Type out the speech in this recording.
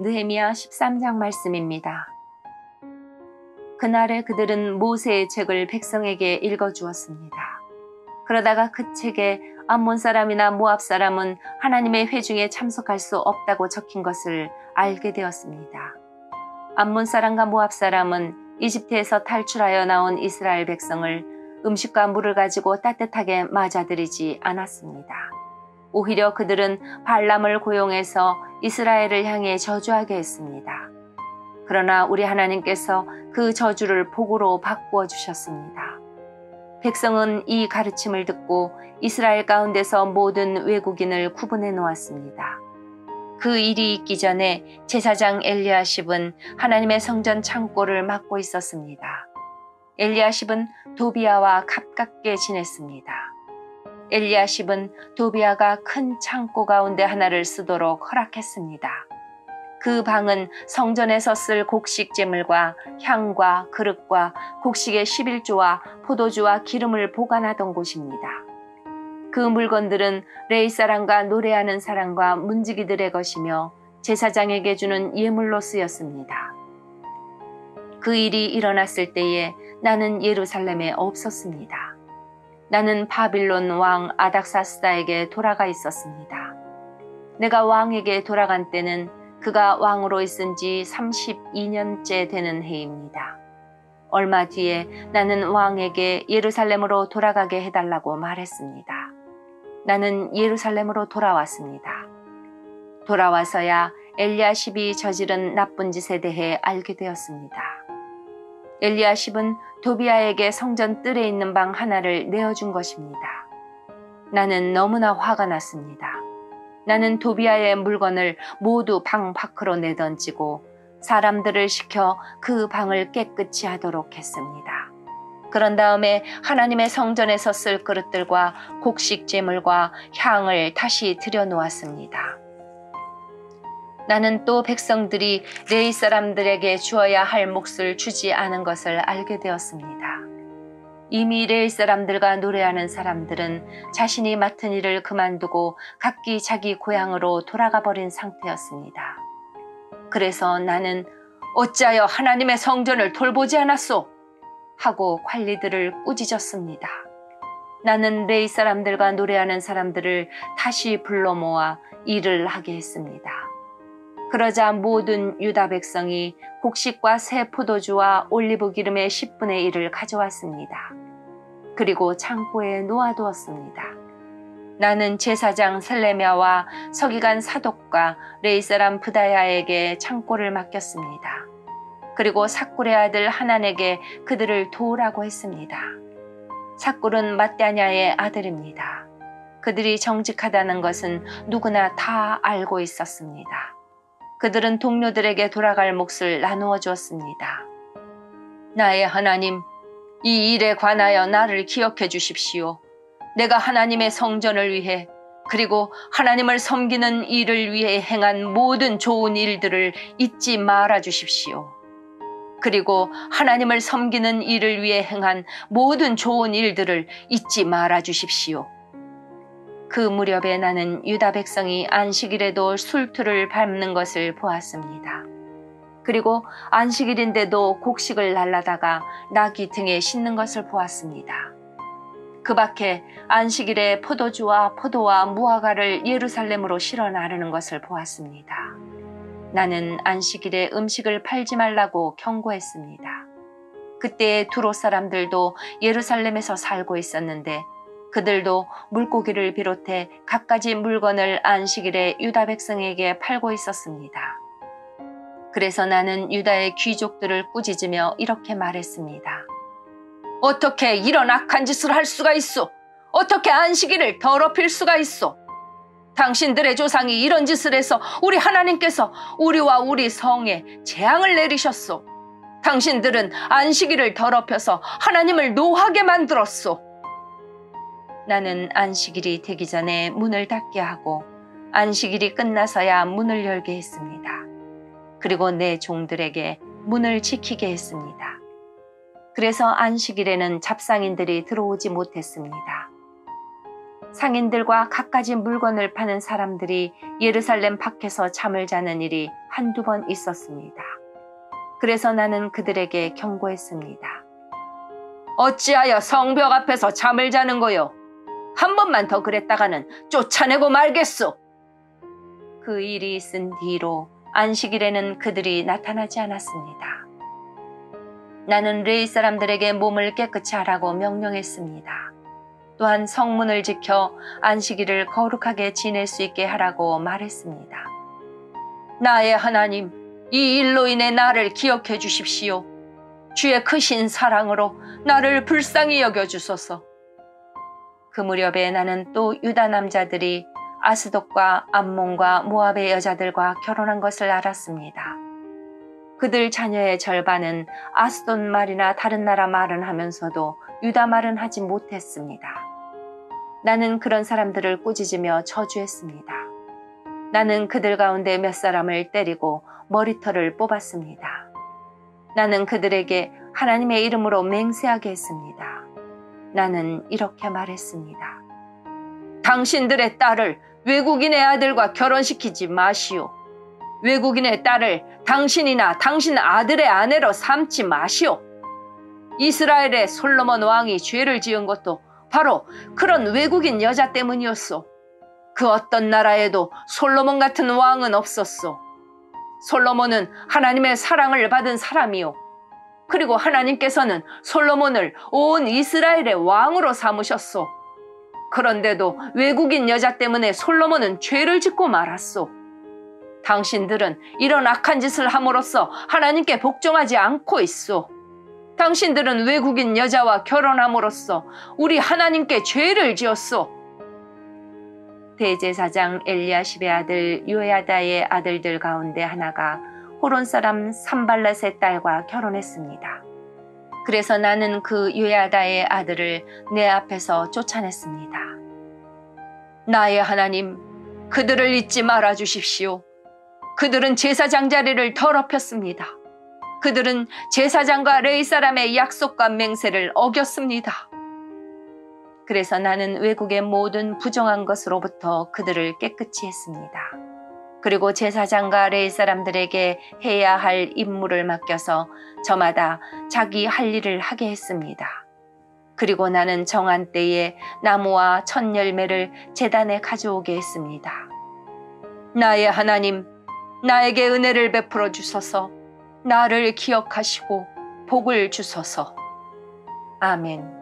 느헤미야 13장 말씀입니다. 그날에 그들은 모세의 책을 백성에게 읽어주었습니다. 그러다가 그 책에 암몬 사람이나 모압 사람은 하나님의 회중에 참석할 수 없다고 적힌 것을 알게 되었습니다. 암몬 사람과 모압 사람은 이집트에서 탈출하여 나온 이스라엘 백성을 음식과 물을 가지고 따뜻하게 맞아들이지 않았습니다. 오히려 그들은 발람을 고용해서 이스라엘을 향해 저주하게 했습니다. 그러나 우리 하나님께서 그 저주를 복으로 바꾸어 주셨습니다. 백성은 이 가르침을 듣고 이스라엘 가운데서 모든 외국인을 구분해 놓았습니다. 그 일이 있기 전에 제사장 엘리야십은 하나님의 성전 창고를 맡고 있었습니다. 엘리야십은 도비야와 가깝게 지냈습니다. 엘리야십은 도비야가 큰 창고 가운데 하나를 쓰도록 허락했습니다. 그 방은 성전에서 쓸 곡식 제물과 향과 그릇과 곡식의 11조와 포도주와 기름을 보관하던 곳입니다. 그 물건들은 레위 사람과 노래하는 사람과 문지기들의 것이며 제사장에게 주는 예물로 쓰였습니다. 그 일이 일어났을 때에 나는 예루살렘에 없었습니다. 나는 바빌론 왕 아닥사스다에게 돌아가 있었습니다. 내가 왕에게 돌아간 때는 그가 왕으로 있은 지 32년째 되는 해입니다. 얼마 뒤에 나는 왕에게 예루살렘으로 돌아가게 해달라고 말했습니다. 나는 예루살렘으로 돌아왔습니다. 돌아와서야 엘리야십이 저지른 나쁜 짓에 대해 알게 되었습니다. 엘리야십은 도비야에게 성전 뜰에 있는 방 하나를 내어준 것입니다. 나는 너무나 화가 났습니다. 나는 도비야의 물건을 모두 방 밖으로 내던지고 사람들을 시켜 그 방을 깨끗이 하도록 했습니다. 그런 다음에 하나님의 성전에서 쓸 그릇들과 곡식 제물과 향을 다시 들여놓았습니다. 나는 또 백성들이 레위 사람들에게 주어야 할 몫을 주지 않은 것을 알게 되었습니다. 이미 레위 사람들과 노래하는 사람들은 자신이 맡은 일을 그만두고 각기 자기 고향으로 돌아가 버린 상태였습니다. 그래서 나는 어찌하여 하나님의 성전을 돌보지 않았소? 하고 관리들을 꾸짖었습니다. 나는 레위 사람들과 노래하는 사람들을 다시 불러 모아 일을 하게 했습니다. 그러자 모든 유다 백성이 곡식과 새 포도주와 올리브 기름의 10분의 1을 가져왔습니다. 그리고 창고에 놓아두었습니다. 나는 제사장 셀레미야와 서기관 사독과 레위 사람 브다야에게 창고를 맡겼습니다. 그리고 삭굴의 아들 하난에게 그들을 도우라고 했습니다. 삭굴은 맏다냐의 아들입니다. 그들이 정직하다는 것은 누구나 다 알고 있었습니다. 그들은 동료들에게 돌아갈 몫을 나누어 주었습니다. 나의 하나님, 이 일에 관하여 나를 기억해 주십시오. 내가 하나님의 성전을 위해 그리고 하나님을 섬기는 일을 위해 행한 모든 좋은 일들을 잊지 말아 주십시오. 그리고 하나님을 섬기는 일을 위해 행한 모든 좋은 일들을 잊지 말아 주십시오. 그 무렵에 나는 유다 백성이 안식일에도 술투를 밟는 것을 보았습니다. 그리고 안식일인데도 곡식을 날라다가 나귀 등에 싣는 것을 보았습니다. 그 밖에 안식일에 포도주와 포도와 무화과를 예루살렘으로 실어 나르는 것을 보았습니다. 나는 안식일에 음식을 팔지 말라고 경고했습니다. 그때 두로 사람들도 예루살렘에서 살고 있었는데 그들도 물고기를 비롯해 갖가지 물건을 안식일에 유다 백성에게 팔고 있었습니다. 그래서 나는 유다의 귀족들을 꾸짖으며 이렇게 말했습니다. 어떻게 이런 악한 짓을 할 수가 있소? 어떻게 안식일을 더럽힐 수가 있소? 당신들의 조상이 이런 짓을 해서 우리 하나님께서 우리와 우리 성에 재앙을 내리셨소. 당신들은 안식일을 더럽혀서 하나님을 노하게 만들었소. 나는 안식일이 되기 전에 문을 닫게 하고 안식일이 끝나서야 문을 열게 했습니다. 그리고 내 종들에게 문을 지키게 했습니다. 그래서 안식일에는 잡상인들이 들어오지 못했습니다. 상인들과 갖가지 물건을 파는 사람들이 예루살렘 밖에서 잠을 자는 일이 한두 번 있었습니다. 그래서 나는 그들에게 경고했습니다. 어찌하여 성벽 앞에서 잠을 자는 거요? 한 번만 더 그랬다가는 쫓아내고 말겠소. 그 일이 있은 뒤로 안식일에는 그들이 나타나지 않았습니다. 나는 레위 사람들에게 몸을 깨끗이 하라고 명령했습니다. 또한 성문을 지켜 안식일을 거룩하게 지낼 수 있게 하라고 말했습니다. 나의 하나님, 이 일로 인해 나를 기억해 주십시오. 주의 크신 사랑으로 나를 불쌍히 여겨주소서. 그 무렵에 나는 또 유다 남자들이 아스돗과 암몬과 모압의 여자들과 결혼한 것을 알았습니다. 그들 자녀의 절반은 아스돗 말이나 다른 나라 말은 하면서도 유다 말은 하지 못했습니다. 나는 그런 사람들을 꾸짖으며 저주했습니다. 나는 그들 가운데 몇 사람을 때리고 머리털을 뽑았습니다. 나는 그들에게 하나님의 이름으로 맹세하게 했습니다. 나는 이렇게 말했습니다. 당신들의 딸을 외국인의 아들과 결혼시키지 마시오. 외국인의 딸을 당신이나 당신 아들의 아내로 삼지 마시오. 이스라엘의 솔로몬 왕이 죄를 지은 것도 바로 그런 외국인 여자 때문이었소. 그 어떤 나라에도 솔로몬 같은 왕은 없었소. 솔로몬은 하나님의 사랑을 받은 사람이요. 그리고 하나님께서는 솔로몬을 온 이스라엘의 왕으로 삼으셨소. 그런데도 외국인 여자 때문에 솔로몬은 죄를 짓고 말았소. 당신들은 이런 악한 짓을 함으로써 하나님께 복종하지 않고 있소. 당신들은 외국인 여자와 결혼함으로써 우리 하나님께 죄를 지었소. 대제사장 엘리야십의 아들 요야다의 아들들 가운데 하나가 호론 사람 산발렛의 딸과 결혼했습니다. 그래서 나는 그 요야다의 아들을 내 앞에서 쫓아냈습니다. 나의 하나님, 그들을 잊지 말아 주십시오. 그들은 제사장 자리를 더럽혔습니다. 그들은 제사장과 레위 사람의 약속과 맹세를 어겼습니다. 그래서 나는 외국의 모든 부정한 것으로부터 그들을 깨끗이 했습니다. 그리고 제사장과 레위 사람들에게 해야 할 임무를 맡겨서 저마다 자기 할 일을 하게 했습니다. 그리고 나는 정한 때에 나무와 첫 열매를 제단에 가져오게 했습니다. 나의 하나님, 나에게 은혜를 베풀어 주소서. 나를 기억하시고 복을 주소서. 아멘.